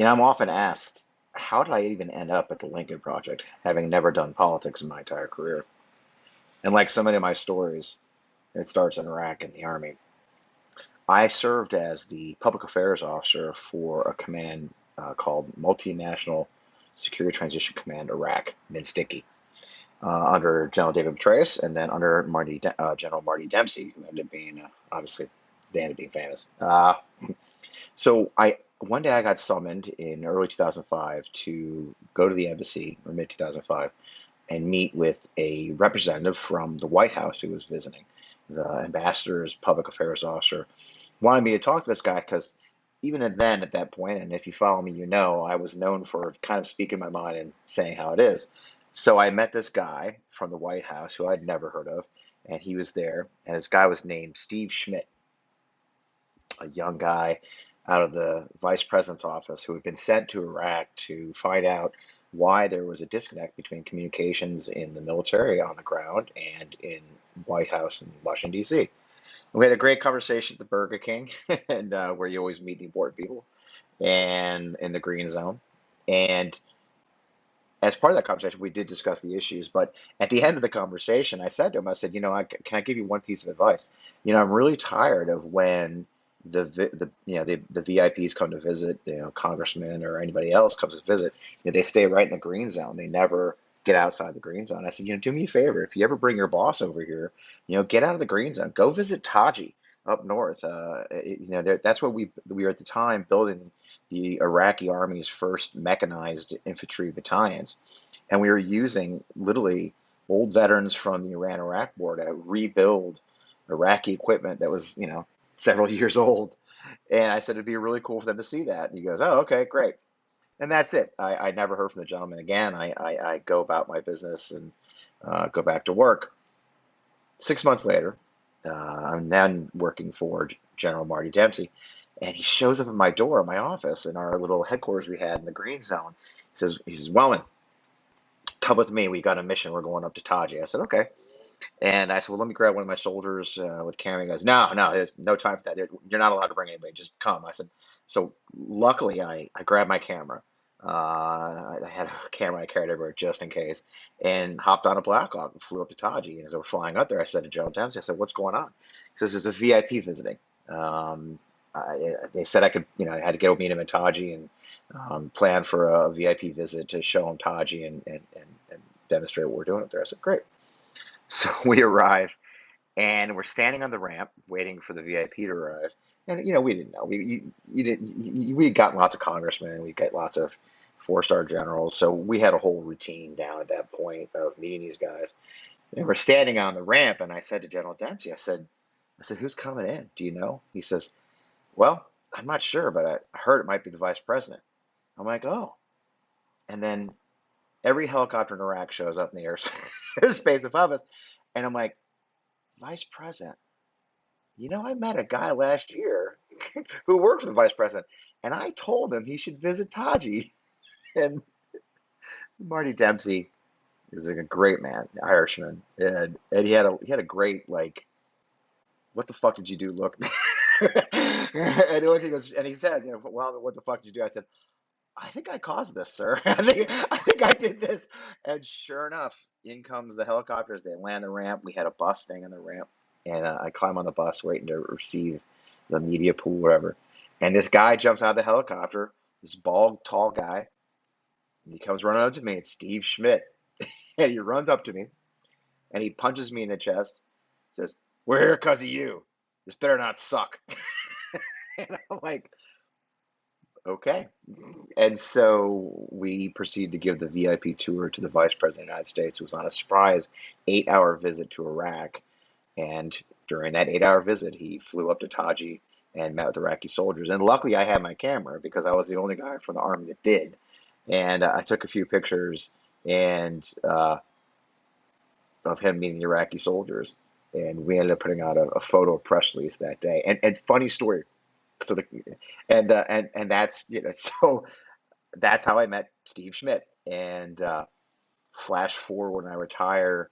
I'm often asked, how did I even end up at the Lincoln Project, having never done politics in my entire career? And like so many of my stories, it starts in Iraq and the Army. I served as the public affairs officer for a command called Multinational Security Transition Command Iraq, MNSTICI, under General David Petraeus, and then under General Marty Dempsey, who ended up being, obviously, they ended up being famous. So one day I got summoned in early 2005 to go to the embassy, or mid 2005, and meet with a representative from the White House who was visiting. The ambassador's public affairs officer wanted me to talk to this guy because even then, at that point, and if you follow me, I was known for kind of speaking my mind and saying how it is. So I met this guy from the White House who I'd never heard of, and he was there. And this guy was named Steve Schmidt, a young guy out of the vice president's office who had been sent to Iraq to find out why there was a disconnect between communications in the military on the ground and in White House in Washington, D.C. We had a great conversation at the Burger King, and where you always meet the important people, and in the green zone. And as part of that conversation, we did discuss the issues. But at the end of the conversation, I said to him, I said, can I give you one piece of advice? I'm really tired of when the VIPs come to visit, congressmen or anybody else comes to visit, they stay right in the green zone. They never get outside the green zone. I said, do me a favor. If you ever bring your boss over here, get out of the green zone. Go visit Taji up north. That's what we were at the time building the Iraqi army's first mechanized infantry battalions. And we were using literally old veterans from the Iran-Iraq War to rebuild Iraqi equipment that was, several years old. And I said it'd be really cool for them to see that. And he goes, "Oh, okay, great." And that's it. I never heard from the gentleman again. I go about my business and go back to work. 6 months later, I'm then working for General Marty Dempsey, and he shows up at my door in my office in our little headquarters we had in the green zone. He says, Wellman, come with me. We got a mission. We're going up to Taji. I said, okay. And I said, well, let me grab one of my soldiers with camera. He goes, no, no, there's no time for that. You're not allowed to bring anybody. Just come. I said, so luckily I grabbed my camera. I had a camera I carried everywhere just in case, and hopped on a Blackhawk and flew up to Taji. And as I was flying up there, I said to General Dempsey, I said, what's going on? He says, there's a VIP visiting. They said I could, I had to go meet him in Taji and plan for a VIP visit to show him Taji and demonstrate what we're doing up there. I said, great. So we arrive and we're standing on the ramp waiting for the VIP to arrive. And we didn't know. You didn't. We had gotten lots of congressmen. We got lots of four-star generals. So we had a whole routine down at that point of meeting these guys. And we're standing on the ramp, and I said to General Dempsey, I said, who's coming in? Do you know? He says, well, I'm not sure, but I heard it might be the vice president. I'm like, oh. And then every helicopter in Iraq shows up in the airspace above us, and I'm like, vice president. I met a guy last year who worked for the vice president, and I told him he should visit Taji. And Marty Dempsey is a great man, Irishman, and he had a great like, what the fuck did you do? Look, he goes, and he said, well, what the fuck did you do? I said, I think I caused this, sir. I think I did this. And sure enough, in comes the helicopters. They land the ramp. We had a bus staying on the ramp, and I climb on the bus waiting to receive the media pool, whatever. And this guy jumps out of the helicopter. This bald, tall guy, and he comes running up to me. It's Steve Schmidt, and he runs up to me and he punches me in the chest. Says, "We're here because of you. This better not suck." And I'm like, okay. And so we proceeded to give the VIP tour to the Vice President of the United States, who was on a surprise 8-hour visit to Iraq. And during that 8-hour visit, he flew up to Taji and met with Iraqi soldiers. And luckily, I had my camera because I was the only guy from the army that did. And I took a few pictures and of him meeting the Iraqi soldiers. And we ended up putting out a photo press release that day. And funny story. So the and that's so that's how I met Steve Schmidt. And flash forward when I retire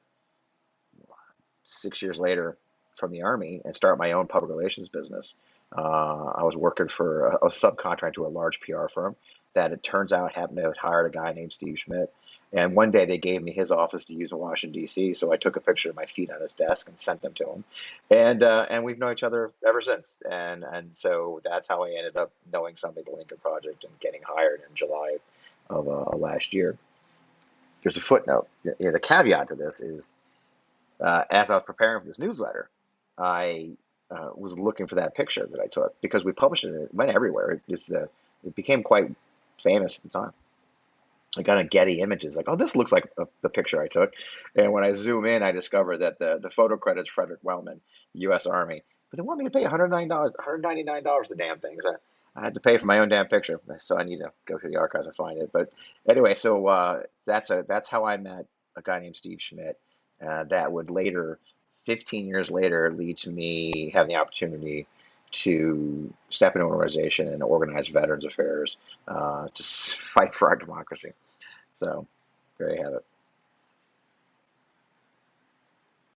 6 years later from the Army and start my own public relations business. I was working for a subcontract to a large PR firm. that it turns out happened to have hired a guy named Steve Schmidt. And one day they gave me his office to use in Washington, D.C. So I took a picture of my feet on his desk and sent them to him. And we've known each other ever since. And so that's how I ended up knowing somebody at the Lincoln Project and getting hired in July of last year. There's a footnote. The caveat to this is as I was preparing for this newsletter, I was looking for that picture that I took because we published it. It went everywhere. It became quite famous at the time. I got a Getty Images, like, oh, this looks like the picture I took. And when I zoom in, I discover that the photo credits Frederick Wellman, U.S. Army. But they want me to pay $199, $199 the damn thing. So I had to pay for my own damn picture. So I need to go through the archives and find it. But anyway, so that's how I met a guy named Steve Schmidt. That would later, 15 years later, lead to me having the opportunity to step into an organization and organize Veterans Affairs to fight for our democracy. So there you have it.